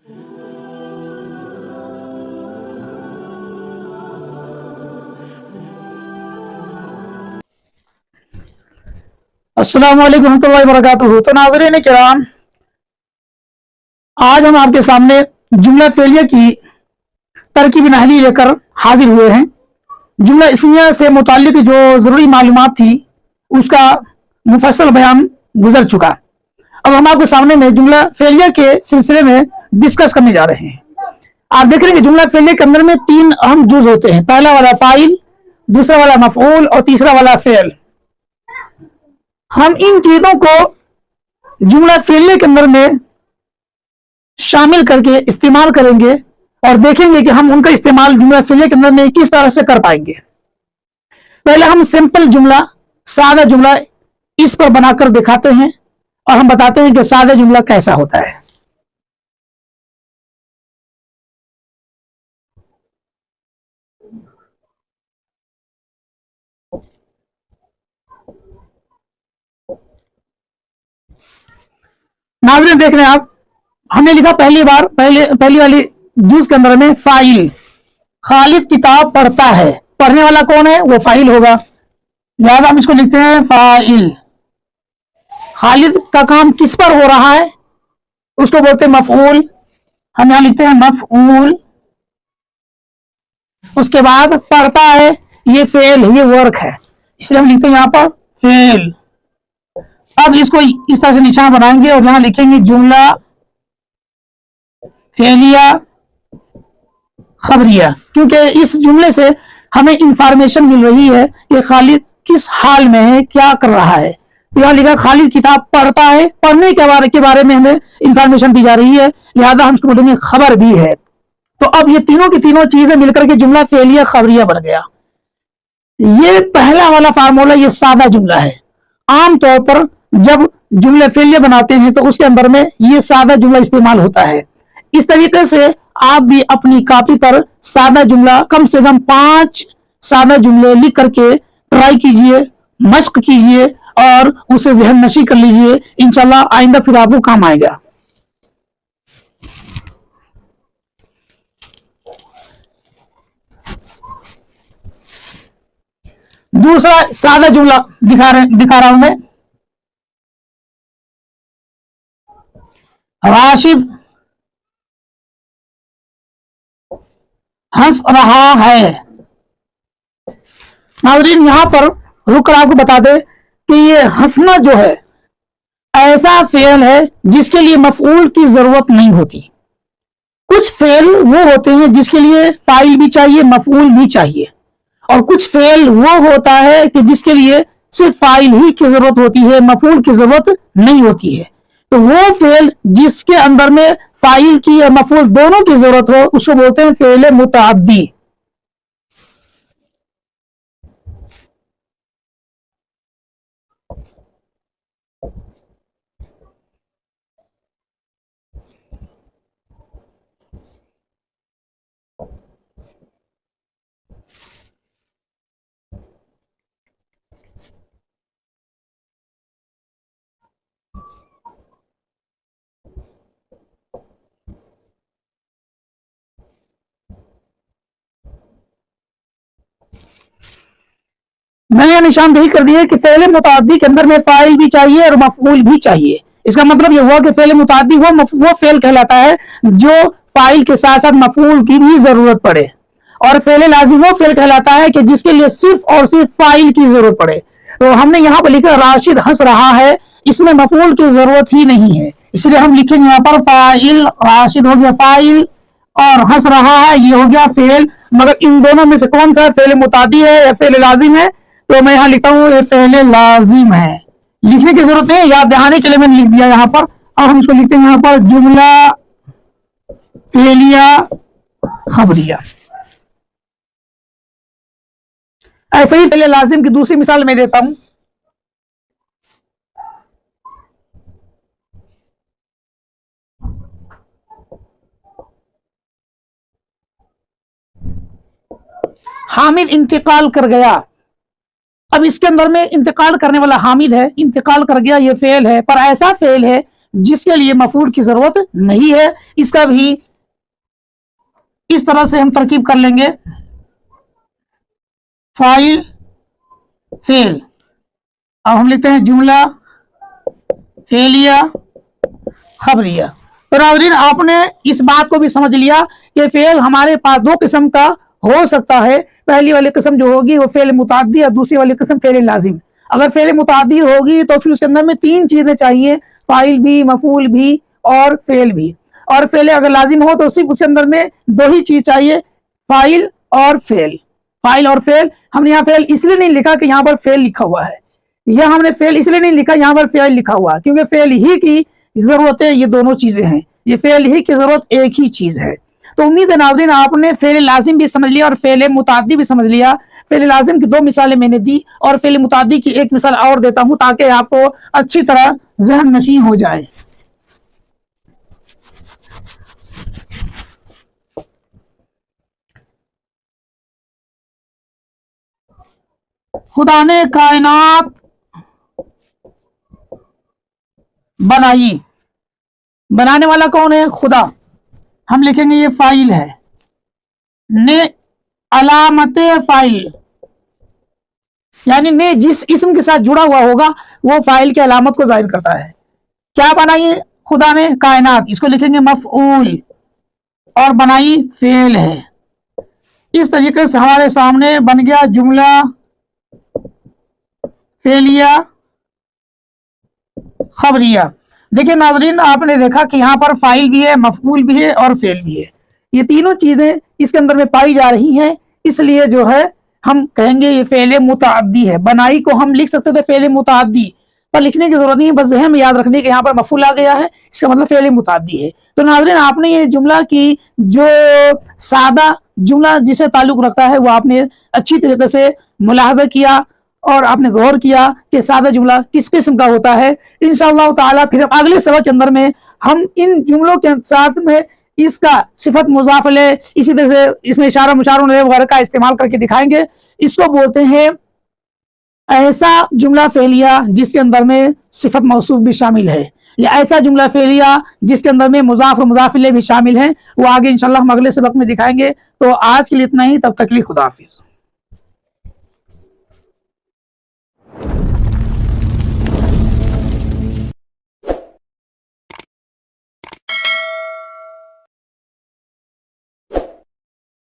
अस्सलाम वालेकुम रहमतुल्लाहि व बरकातुहू। तो नाज़रीन किराम, आज हम आपके सामने जुमला फेलिया की तरकीब नहवी लेकर हाजिर हुए हैं। जुमला इस्मिया से मुताल्लिक जो ज़रूरी मालूमात थी उसका मुफस्सल बयान गुजर चुका। अब हम आपके सामने में जुमला फेलिया के सिलसिले में डिस्कस करने जा रहे हैं। आप देख रहे हैं कि जुमला फेलिया के अंदर में तीन अहम जुज होते हैं। पहला वाला फाइल, दूसरा वाला मफऊल और तीसरा वाला फेल। हम इन चीजों को जुमला फेलिया के अंदर में शामिल करके इस्तेमाल करेंगे और देखेंगे कि हम उनका इस्तेमाल जुमला फेलिया के अंदर में किस तरह से कर पाएंगे। पहले हम सिंपल जुमला, सादा जुमला इस पर बनाकर दिखाते हैं और हम बताते हैं कि सादा जुमला कैसा होता है। नाज़रीन देख रहे हैं आप, हमने लिखा पहली वाली जूस के अंदर में फाइल। खालिद किताब पढ़ता है, पढ़ने वाला कौन है? वो फाइल होगा, लिहाजा हम इसको लिखते हैं फाइल। खालिद का काम किस पर हो रहा है उसको बोलते हैं मफऊल, हम यहां लिखते हैं मफऊल। उसके बाद पढ़ता है, ये फेल, ये वर्क है, इसलिए हम लिखते हैं यहां पर फेल। अब इसको इस तरह से निशान बनाएंगे और यहां लिखेंगे जुमला फेलिया खबरिया, क्योंकि इस जुमले से हमें इंफॉर्मेशन मिल रही है कि खालिद किस हाल में है, क्या कर रहा है। तो यहां लिखा खालिद किताब पढ़ता है, पढ़ने के बारे में हमें इंफॉर्मेशन दी जा रही है, लिहाजा हम इसको बोलेंगे खबर भी है। तो अब ये तीनों की तीनों चीजें मिलकर के जुमला फेलिया खबरिया बन गया। ये पहला वाला फार्मूला, ये सादा जुमला है। आमतौर पर जब जुमले फेलिया बनाते हैं तो उसके अंदर में ये सादा जुमला इस्तेमाल होता है। इस तरीके से आप भी अपनी कॉपी पर सादा जुमला, कम से कम 5 सादा जुमले लिख करके ट्राई कीजिए, मश्क कीजिए और उसे ज़हन नशी कर लीजिए। इंशाल्लाह आइंदा फिर आपको काम आएगा। दूसरा सादा जुमला दिखा रहा हूं मैं। राशिद हंस रहा है। नाज़रीन यहां पर रुक कर आपको बता दे कि ये हंसना जो है ऐसा फेल है जिसके लिए मफऊल की जरूरत नहीं होती। कुछ फेल वो होते हैं जिसके लिए फाइल भी चाहिए, मफऊल भी चाहिए, और कुछ फेल वो होता है कि जिसके लिए सिर्फ फाइल ही की जरूरत होती है, मफऊल की जरूरत नहीं होती है। तो वो फेल जिसके अंदर में फाइल की या मफऊल दोनों की जरूरत हो उसको बोलते हैं फेल मुतअद्दी। मैंने यह निशानदेही कर दी है कि फेल मुतअद्दी के अंदर में फाइल भी चाहिए और मफऊल भी चाहिए। इसका मतलब यह हुआ कि फेल मुतअद्दी वो फेल कहलाता है जो फाइल के साथ साथ मफऊल की भी जरूरत पड़े, और फेल लाजिम वो फेल कहलाता है कि जिसके लिए सिर्फ और सिर्फ फाइल की जरूरत पड़े। तो हमने यहाँ पर लिखा राशिद हंस रहा है, इसमें मफऊल की जरूरत ही नहीं है, इसलिए हम लिखेंगे यहाँ पर फाइल। राशिद हो गया फाइल और हंस रहा है ये हो गया फेल। मगर इन दोनों में से कौन सा फेल मुतअद्दी है या फेल लाजिम है? तो मैं यहां लिखता हूं ये फेल लाजिम है। लिखने की जरूरत है, याद दहाने के लिए मैंने लिख दिया यहां पर। और हम इसको लिखते हैं यहां पर जुमला फेलिया खबरिया। ऐसे ही फेल लाजिम की दूसरी मिसाल मैं देता हूं। हामिद इंतकाल कर गया। अब इसके अंदर में इंतकाल करने वाला हामिद है, इंतकाल कर गया, ये फेल है, पर ऐसा फेल है जिसके लिए मफूल की जरूरत नहीं है। इसका भी इस तरह से हम तरकीब कर लेंगे, फाइल फेल। अब हम लिखते हैं जुमला फेलिया खबरिया। तो नाज़रीन, आपने इस बात को भी समझ लिया कि फेल हमारे पास दो किस्म का हो सकता है। पहली वाली किस्म जो होगी वो फेल मुताद्दी और दूसरी वाली किस्म फेल लाजिम। अगर फेल मुताद्दी होगी तो फिर उसके अंदर में तीन चीजें चाहिए, फाइल भी, मफूल भी और फेल भी। और फेल अगर लाजिम हो तो सिर्फ उसके अंदर में दो ही चीज चाहिए, फाइल और फेल। फाइल और फेल। हमने यहाँ फेल इसलिए नहीं लिखा कि यहाँ पर फेल लिखा हुआ है, यह हमने फेल इसलिए नहीं लिखा यहाँ पर फेल लिखा हुआ, क्योंकि फेल ही की जरूरत है, ये दोनों चीजें हैं, ये फेल ही की जरूरत एक ही चीज है। तो उम्मीद है नाज़रीन आपने फेल लाजिम भी समझ लिया और फेल मुताद्दी भी समझ लिया। फेल लाजिम की दो मिसालें मैंने दी और फेल मुताद्दी की एक मिसाल और देता हूं ताकि आपको अच्छी तरह ज़हन नशीं हो जाए। खुदा ने कायनात बनाई। बनाने वाला कौन है? खुदा। हम लिखेंगे ये फाइल है। ने अलामत फाइल, यानी ने जिस इस्म के साथ जुड़ा हुआ होगा वो फाइल की अलामत को जाहिर करता है। क्या बनाई खुदा ने? कायनात। इसको लिखेंगे मफऊल और बनाई फेल है। इस तरीके से हमारे सामने बन गया जुमला फेलिया खबरिया। देखिए नाज़रीन, आपने देखा कि यहाँ पर फाइल भी है, मफऊल भी है और फेल भी है। ये तीनों चीजें इसके अंदर में पाई जा रही हैं, इसलिए जो है हम कहेंगे ये फेल मुताअद्दी है। बनाई को हम लिख सकते थे फेल मुताअद्दी, पर लिखने की जरूरत नहीं है, बस ज़हन में याद रखने के यहाँ पर मफऊल आ गया है, इसका मतलब फेल मुताअद्दी है। तो नाज़रीन, आपने ये जुमला की जो सादा जुमला जिसे ताल्लुक रखता है वो आपने अच्छी तरीके से मुलाहजा किया और आपने गौर किया कि सादा जुमला किस किस्म का होता है। इंशाअल्लाह ताला फिर अगले सबक के अंदर में हम इन जुमलों के साथ में इसका सिफत मुजाफले, इसी तरह से इसमें इशारा मुशारा वगैरह का इस्तेमाल करके दिखाएंगे। इसको बोलते हैं ऐसा जुमला फेलिया जिसके अंदर में सिफत मौसूफ भी शामिल है, या ऐसा जुमला फेलिया जिसके अंदर में मुजाफ और मुजाफिले भी शामिल हैं। वो आगे इंशाअल्लाह हम अगले सबक में दिखाएंगे। तो आज के लिए इतना ही, तब तक के लिए खुदा हाफिज।